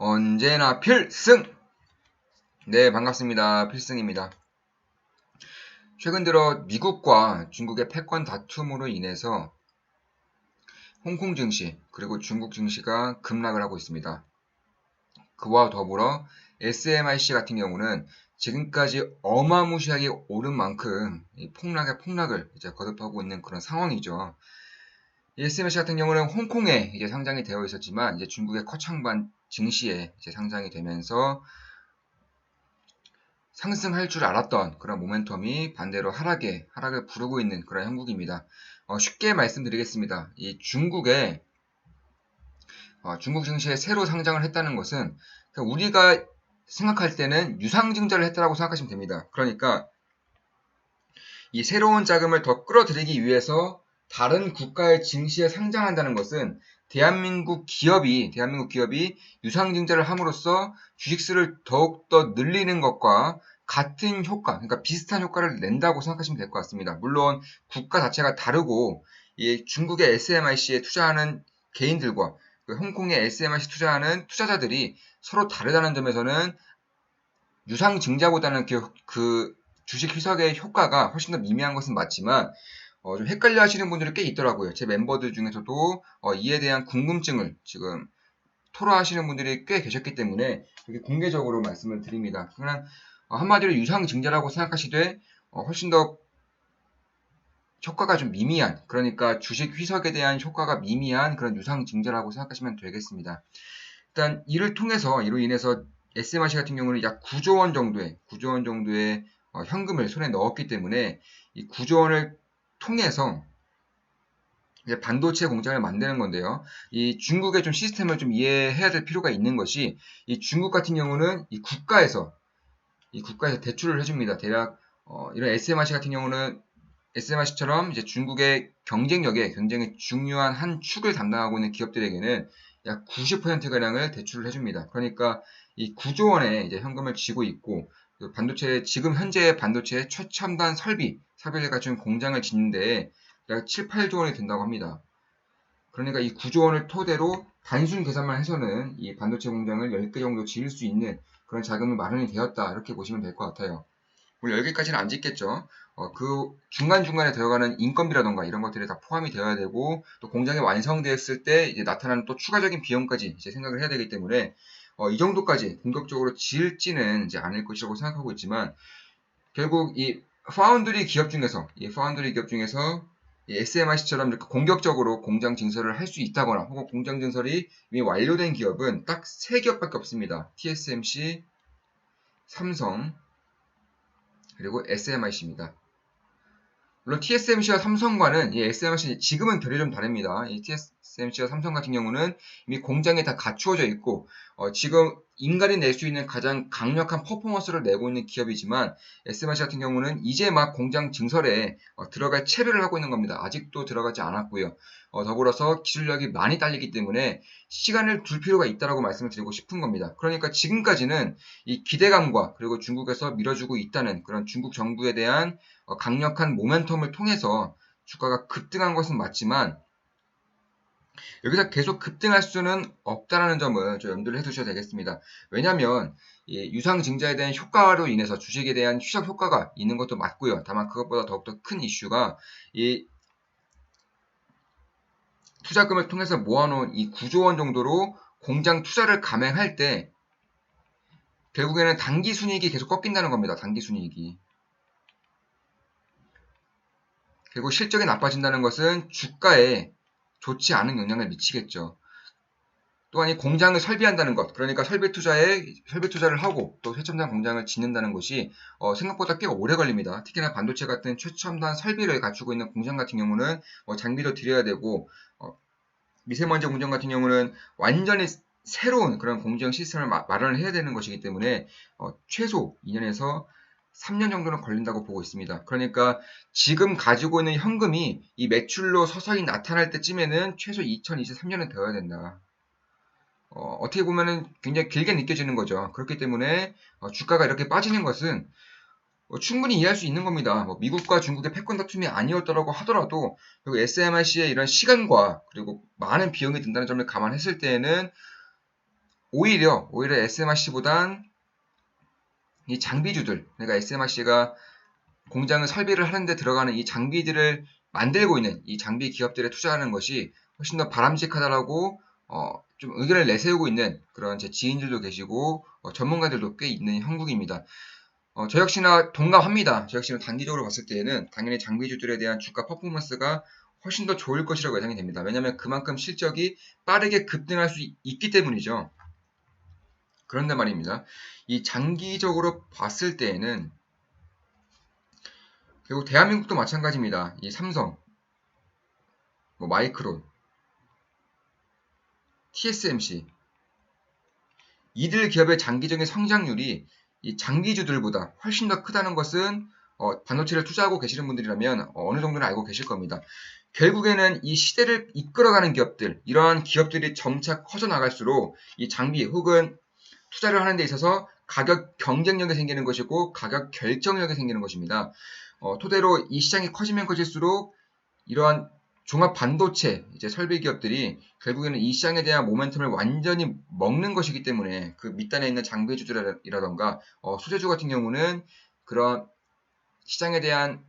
언제나 필승! 네, 반갑습니다. 필승입니다. 최근 들어 미국과 중국의 패권 다툼으로 인해서 홍콩 증시 그리고 중국 증시가 급락을 하고 있습니다. 그와 더불어 SMIC 같은 경우는 지금까지 어마무시하게 오른 만큼 폭락의 폭락을 이제 거듭하고 있는 그런 상황이죠. SMIC 같은 경우는 홍콩에 이제 상장이 되어 있었지만 이제 중국의 커창반 증시에 이제 상장이 되면서 상승할 줄 알았던 그런 모멘텀이 반대로 하락을 부르고 있는 그런 형국입니다. 쉽게 말씀드리겠습니다. 이 중국 증시에 새로 상장을 했다는 것은 우리가 생각할 때는 유상증자를 했다고 생각하시면 됩니다. 그러니까 이 새로운 자금을 더 끌어들이기 위해서 다른 국가의 증시에 상장한다는 것은 대한민국 기업이 유상증자를 함으로써 주식수를 더욱더 늘리는 것과 같은 효과, 그러니까 비슷한 효과를 낸다고 생각하시면 될 것 같습니다. 물론 국가 자체가 다르고 이 중국의 SMIC에 투자하는 개인들과 홍콩의 SMIC 투자하는 투자자들이 서로 다르다는 점에서는 유상증자보다는 그 주식 희석의 효과가 훨씬 더 미미한 것은 맞지만 좀 헷갈려 하시는 분들이 꽤 있더라고요. 제 멤버들 중에서도 이에 대한 궁금증을 지금 토로하시는 분들이 꽤 계셨기 때문에 이렇게 공개적으로 말씀을 드립니다. 그냥 한마디로 유상증자라고 생각하시되 훨씬 더 효과가 좀 미미한, 그러니까 주식 희석에 대한 효과가 미미한 그런 유상증자라고 생각하시면 되겠습니다. 일단 이로 인해서 SMRC 같은 경우는 약 9조 원 정도의 현금을 손에 넣었기 때문에 이 9조 원을 통해서 이제 반도체 공장을 만드는 건데요. 이 중국의 좀 시스템을 좀 이해해야 될 필요가 있는 것이 이 중국 같은 경우는 이 국가에서 대출을 해줍니다. 대략 이런 SMRC 같은 경우는 SMRC처럼 이제 중국의 경쟁력에 굉장히 중요한 한 축을 담당하고 있는 기업들에게는 약 90%가량을 대출을 해줍니다. 그러니까 이 9조 원의 이제 현금을 쥐고 있고 지금 현재 반도체 최첨단 설비를 갖춘 공장을 짓는데 약 7, 8조 원이 된다고 합니다. 그러니까 이 9조 원을 토대로 단순 계산만 해서는 이 반도체 공장을 10개 정도 지을 수 있는 그런 자금이 마련이 되었다. 이렇게 보시면 될 것 같아요. 물론 10개까지는 안 짓겠죠. 그 중간중간에 들어가는 인건비라던가 이런 것들이 다 포함이 되어야 되고, 또 공장이 완성되었을 때 이제 나타나는 또 추가적인 비용까지 이제 생각을 해야 되기 때문에, 이 정도까지 공격적으로 지을지는 이제 않을 것이라고 생각하고 있지만, 결국 이 파운드리 기업 중에서 이 SMIC처럼 이렇게 공격적으로 공장 증설을 할 수 있다거나, 혹은 공장 증설이 이미 완료된 기업은 딱 3기업밖에 없습니다. TSMC, 삼성, 그리고 SMIC입니다. 물론 TSMC와 삼성과는 이 SMIC 지금은 결이 좀 다릅니다. 이 TSMC와 삼성 같은 경우는 이미 공장에 다 갖추어져 있고 지금 인간이 낼 수 있는 가장 강력한 퍼포먼스를 내고 있는 기업이지만 SMIC 같은 경우는 이제 막 공장 증설에 들어갈 채비를 하고 있는 겁니다. 아직도 들어가지 않았고요. 더불어서 기술력이 많이 딸리기 때문에 시간을 둘 필요가 있다고 말씀을 드리고 싶은 겁니다. 그러니까 지금까지는 이 기대감과 그리고 중국에서 밀어주고 있다는 그런 중국 정부에 대한 강력한 모멘텀을 통해서 주가가 급등한 것은 맞지만 여기서 계속 급등할 수는 없다는 점을 좀 염두를 해두셔야 되겠습니다. 왜냐하면 유상증자에 대한 효과로 인해서 주식에 대한 희석 효과가 있는 것도 맞고요. 다만 그것보다 더욱더 큰 이슈가 이 투자금을 통해서 모아놓은 이 9조 원 정도로 공장 투자를 감행할 때 결국에는 단기 순이익이 계속 꺾인다는 겁니다. 단기 순이익이. 그리고 실적이 나빠진다는 것은 주가에 좋지 않은 영향을 미치겠죠. 또한 이 공장을 설비한다는 것, 그러니까 설비 투자를 하고 또 최첨단 공장을 짓는다는 것이 생각보다 꽤 오래 걸립니다. 특히나 반도체 같은 최첨단 설비를 갖추고 있는 공장 같은 경우는 장비도 들여야 되고 미세먼지 공장 같은 경우는 완전히 새로운 그런 공정 시스템을 마련을 해야 되는 것이기 때문에 최소 2년에서 3년 정도는 걸린다고 보고 있습니다. 그러니까 지금 가지고 있는 현금이 이 매출로 서서히 나타날 때쯤에는 최소 2023년은 되어야 된다. 어떻게 보면은 굉장히 길게 느껴지는 거죠. 그렇기 때문에 주가가 이렇게 빠지는 것은 충분히 이해할 수 있는 겁니다. 미국과 중국의 패권 다툼이 아니었더라고 하더라도 그리고 SMRC의 이런 시간과 그리고 많은 비용이 든다는 점을 감안했을 때에는 오히려 SMRC보단 이 장비주들, 그러니까 SMRC가 공장을 설비를 하는데 들어가는 이 장비들을 만들고 있는 이 장비 기업들에 투자하는 것이 훨씬 더 바람직하다라고 좀 의견을 내세우고 있는 그런 제 지인들도 계시고 전문가들도 꽤 있는 형국입니다. 저 역시나 동감합니다. 저 역시나 단기적으로 봤을 때에는 당연히 장비주들에 대한 주가 퍼포먼스가 훨씬 더 좋을 것이라고 예상이 됩니다. 왜냐하면 그만큼 실적이 빠르게 급등할 수 있기 때문이죠. 그런데 말입니다. 이 장기적으로 봤을 때에는 결국 대한민국도 마찬가지입니다. 이 삼성, 뭐 마이크론, TSMC 이들 기업의 장기적인 성장률이 이 장기주들보다 훨씬 더 크다는 것은 반도체를 투자하고 계시는 분들이라면 어느 정도는 알고 계실 겁니다. 결국에는 이 시대를 이끌어가는 기업들, 이러한 기업들이 점차 커져 나갈수록 이 장비 혹은 투자를 하는 데 있어서 가격 경쟁력이 생기는 것이고 가격 결정력이 생기는 것입니다. 토대로 이 시장이 커지면 커질수록 이러한 종합 반도체 이제 설비 기업들이 결국에는 이 시장에 대한 모멘텀을 완전히 먹는 것이기 때문에 그 밑단에 있는 장비주들이라던가 소재주 같은 경우는 그런 시장에 대한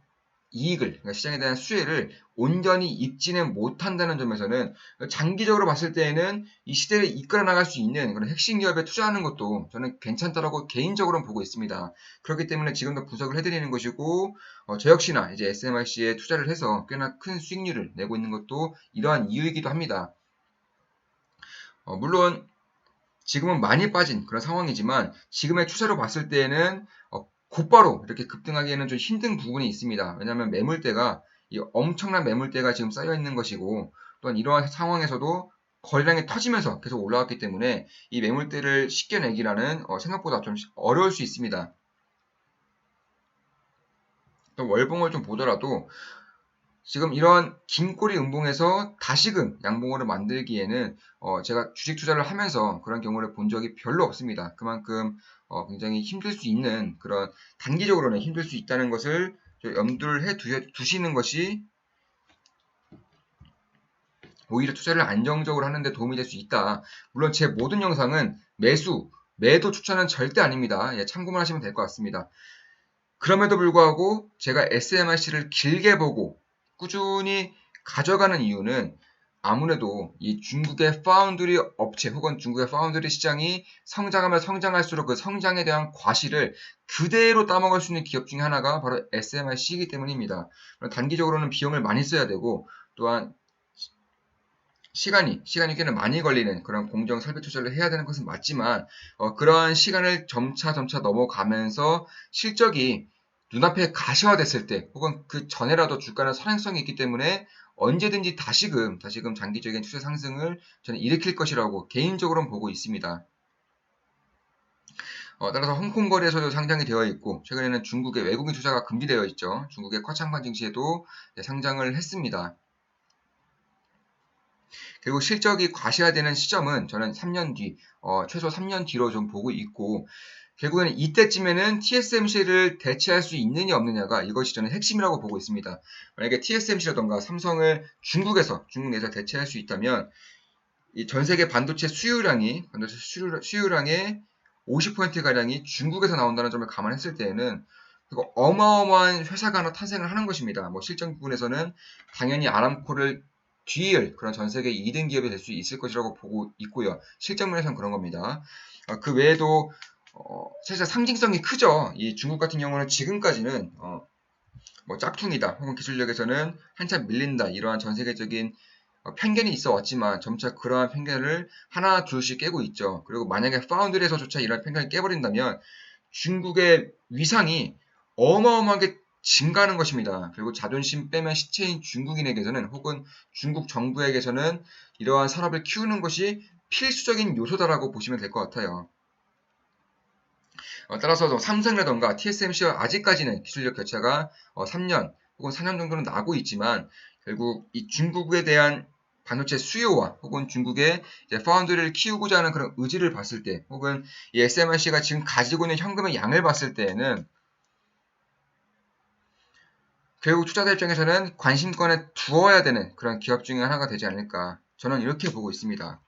이익을, 그러니까 시장에 대한 수혜를 온전히 입지는 못한다는 점에서는 장기적으로 봤을 때에는 이 시대를 이끌어 나갈 수 있는 그런 핵심 기업에 투자하는 것도 저는 괜찮다라고 개인적으로는 보고 있습니다. 그렇기 때문에 지금도 분석을 해드리는 것이고, 저 역시나 이제 SMRC에 투자를 해서 꽤나 큰 수익률을 내고 있는 것도 이러한 이유이기도 합니다. 물론 지금은 많이 빠진 그런 상황이지만 지금의 추세로 봤을 때에는 곧바로 이렇게 급등하기에는 좀 힘든 부분이 있습니다. 왜냐하면 매물대가 이 엄청난 매물대가 지금 쌓여 있는 것이고 또한 이러한 상황에서도 거래량이 터지면서 계속 올라왔기 때문에 이 매물대를 쉽게 내기라는 생각보다 좀 어려울 수 있습니다. 또 월봉을 좀 보더라도 지금 이런 긴 꼬리 음봉에서 다시금 양봉으로 만들기에는 제가 주식 투자를 하면서 그런 경우를 본 적이 별로 없습니다. 그만큼 굉장히 힘들 수 있는 그런 단기적으로는 힘들 수 있다는 것을 염두를 해 두시는 것이 오히려 투자를 안정적으로 하는 데 도움이 될 수 있다. 물론 제 모든 영상은 매도 추천은 절대 아닙니다. 예, 참고만 하시면 될 것 같습니다. 그럼에도 불구하고 제가 SMRC를 길게 보고 꾸준히 가져가는 이유는 아무래도 이 중국의 파운드리 업체 혹은 중국의 파운드리 시장이 성장하면 성장할수록 그 성장에 대한 과실을 그대로 따먹을 수 있는 기업 중에 하나가 바로 SMRC이기 때문입니다. 단기적으로는 비용을 많이 써야 되고 또한 시간이 꽤나 많이 걸리는 그런 공정 설비 투자를 해야 되는 것은 맞지만 그러한 시간을 점차 넘어가면서 실적이 눈앞에 가시화됐을 때 혹은 그 전에라도 주가는 선행성이 있기 때문에 언제든지 다시금 장기적인 추세 상승을 저는 일으킬 것이라고 개인적으로는 보고 있습니다. 따라서 홍콩 거래소도 상장이 되어 있고 최근에는 중국의 외국인 투자가 금지되어 있죠. 중국의 커창반 증시에도 상장을 했습니다. 그리고 실적이 과시화되는 시점은 저는 3년 뒤, 최소 3년 뒤로 좀 보고 있고, 결국에는 이때쯤에는 TSMC를 대체할 수 있느냐 없느냐가 이것이 저는 핵심이라고 보고 있습니다. 만약에 TSMC라던가 삼성을 중국 내에서 대체할 수 있다면, 이 전 세계 반도체 수요량의 50%가량이 중국에서 나온다는 점을 감안했을 때에는 그리고 어마어마한 회사가 하나 탄생을 하는 것입니다. 뭐 실적 부분에서는 당연히 아람코를 뒤이을 그런 전 세계 2등 기업이 될 수 있을 것이라고 보고 있고요. 실적면에서는 그런 겁니다. 그 외에도 사실 상징성이 크죠. 이 중국 같은 경우는 지금까지는 뭐 짝퉁이다 혹은 기술력에서는 한참 밀린다 이러한 전 세계적인 편견이 있어 왔지만 점차 그러한 편견을 하나 둘씩 깨고 있죠. 그리고 만약에 파운드리에서조차 이런 편견을 깨버린다면 중국의 위상이 어마어마하게 증가하는 것입니다. 그리고 자존심 빼면 시체인 중국인에게서는 혹은 중국 정부에게서는 이러한 산업을 키우는 것이 필수적인 요소다라고 보시면 될 것 같아요. 따라서 삼성이라던가 TSMC와 아직까지는 기술력 격차가 3년 혹은 4년 정도는 나고 있지만 결국 이 중국에 대한 반도체 수요와 혹은 중국의 파운드리를 키우고자 하는 그런 의지를 봤을 때 혹은 이 SMRC가 지금 가지고 있는 현금의 양을 봤을 때에는 결국 투자자 입장에서는 관심권에 두어야 되는 그런 기업 중에 하나가 되지 않을까 저는 이렇게 보고 있습니다.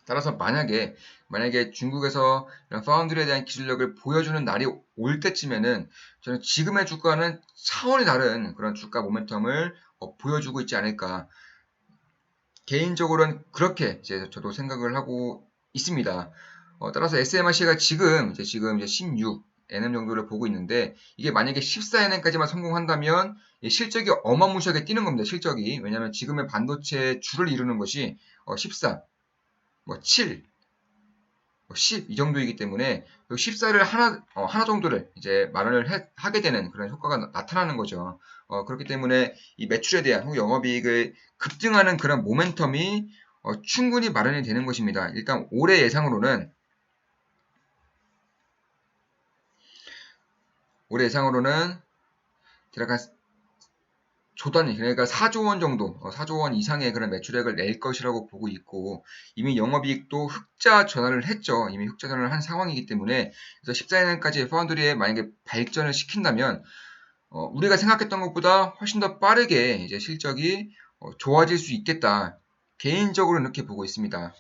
따라서 만약에 중국에서 이런 파운드리에 대한 기술력을 보여주는 날이 올 때쯤에는 저는 지금의 주가는 차원이 다른 그런 주가 모멘텀을 보여주고 있지 않을까. 개인적으로는 그렇게 이제 저도 생각을 하고 있습니다. 따라서 SMRC가 지금 이제 16 NM 정도를 보고 있는데 이게 만약에 14NM까지만 성공한다면 실적이 어마무시하게 뛰는 겁니다. 실적이. 왜냐하면 지금의 반도체 줄을 이루는 것이 14, 뭐 7, 10 이 정도이기 때문에 14를 하나 정도를 이제 마련을 하게 되는 그런 효과가 나타나는 거죠. 그렇기 때문에 이 매출에 대한 혹은 영업이익을 급등하는 그런 모멘텀이 충분히 마련이 되는 것입니다. 일단 올해 예상으로는 대략 한 조 단위, 그러니까 4조 원 정도, 4조 원 이상의 그런 매출액을 낼 것이라고 보고 있고, 이미 영업이익도 흑자 전환을 했죠. 이미 흑자 전환을 한 상황이기 때문에, 그래서 14년까지 파운드리에 만약에 발전을 시킨다면, 우리가 생각했던 것보다 훨씬 더 빠르게 이제 실적이 좋아질 수 있겠다. 개인적으로 이렇게 보고 있습니다.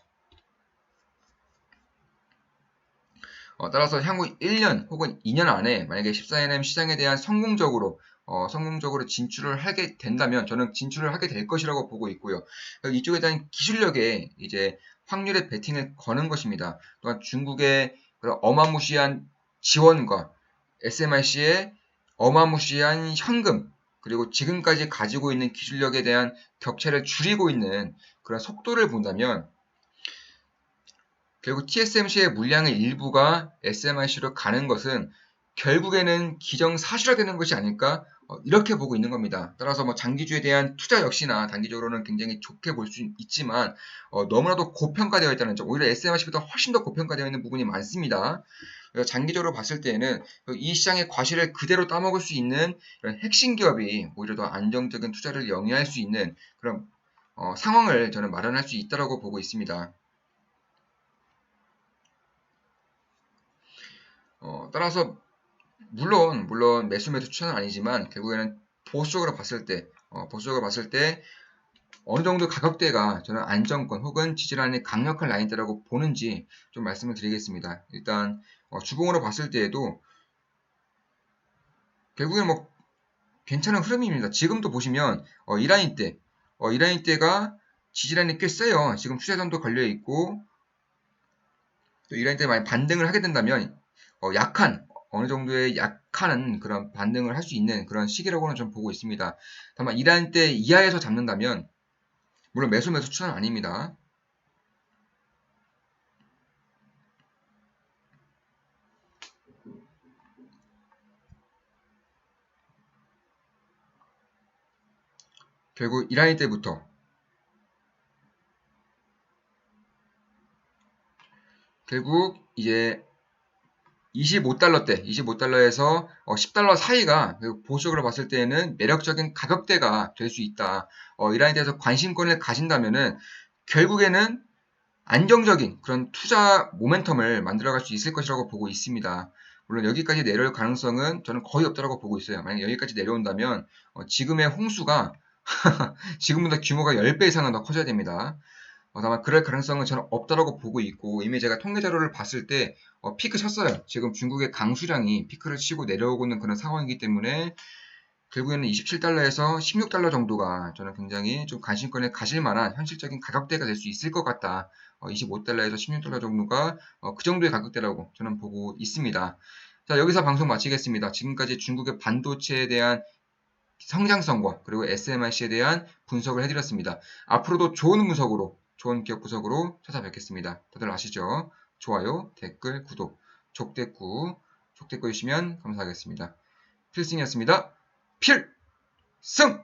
따라서 향후 1년 혹은 2년 안에 만약에 14NM 시장에 대한 성공적으로 진출을 하게 된다면 저는 진출을 하게 될 것이라고 보고 있고요. 이쪽에 대한 기술력에 이제 확률의 베팅을 거는 것입니다. 또한 중국의 그런 어마무시한 지원과 SMRC의 어마무시한 현금 그리고 지금까지 가지고 있는 기술력에 대한 격차를 줄이고 있는 그런 속도를 본다면 결국 TSMC의 물량의 일부가 SMIC로 가는 것은 결국에는 기정사실화되는 것이 아닐까 이렇게 보고 있는 겁니다. 따라서 뭐 장기주에 대한 투자 역시나 단기적으로는 굉장히 좋게 볼 수 있지만 너무나도 고평가되어 있다는 점, 오히려 SMIC보다 훨씬 더 고평가되어 있는 부분이 많습니다. 그래서 장기적으로 봤을 때에는 이 시장의 과실을 그대로 따먹을 수 있는 이런 핵심 기업이 오히려 더 안정적인 투자를 영위할 수 있는 그런 상황을 저는 마련할 수 있다고 보고 있습니다. 따라서 물론 매수 추천은 아니지만 결국에는 보수적으로 봤을 때 어느 정도 가격대가 저는 안정권 혹은 지지라인의 강력한 라인대라고 보는지 좀 말씀을 드리겠습니다. 일단 주봉으로 봤을 때에도 결국엔 뭐 괜찮은 흐름입니다. 지금도 보시면 이 라인대가 지지라인이 꽤 세요. 지금 추세선도 걸려 있고 또 이 라인대에 많이 반등을 하게 된다면 어느 정도의 약한 그런 반등을 할 수 있는 그런 시기라고는 좀 보고 있습니다. 다만 이 라인대 이하에서 잡는다면 물론 매수 추천은 아닙니다. 결국 이 라인대부터 결국 이제 25달러에서 10달러 사이가 보수적으로 봤을 때는 매력적인 가격대가 될 수 있다. 이 라인대에서 관심권을 가진다면은 결국에는 안정적인 그런 투자 모멘텀을 만들어갈 수 있을 것이라고 보고 있습니다. 물론 여기까지 내려올 가능성은 저는 거의 없다고 보고 있어요. 만약 여기까지 내려온다면 지금의 홍수가 지금보다 규모가 10배 이상은 더 커져야 됩니다. 다만 그럴 가능성은 저는 없다고 보고 있고 이미 제가 통계 자료를 봤을 때 피크 쳤어요. 지금 중국의 강수량이 피크를 치고 내려오고 있는 그런 상황이기 때문에 결국에는 27달러에서 16달러 정도가 저는 굉장히 좀 관심권에 가실 만한 현실적인 가격대가 될 수 있을 것 같다. 25달러에서 16달러 정도가 그 정도의 가격대라고 저는 보고 있습니다. 자, 여기서 방송 마치겠습니다. 지금까지 중국의 반도체에 대한 성장성과 그리고 SMIC에 대한 분석을 해드렸습니다. 앞으로도 좋은 기업 분석으로 찾아뵙겠습니다. 다들 아시죠? 좋아요, 댓글, 구독, 족댓구 해주시면 감사하겠습니다. 필승이었습니다. 필승!